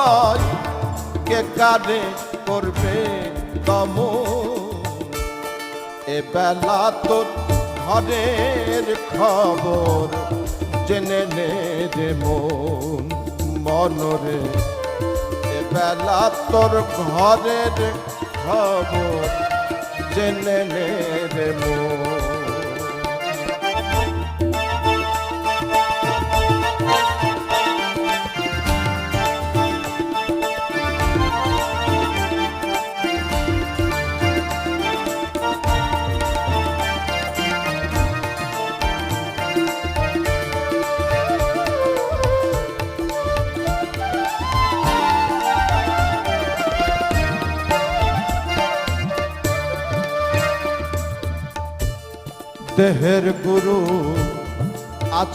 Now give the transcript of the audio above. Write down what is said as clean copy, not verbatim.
হয় কে কারে করবে দমন। এ বেলা তোর ঘরের খবর জেনে নে রে মন মনরে। এ বেলা তোর ঘরের খবর জেনে নে রে মন। দেহের গুরু আছে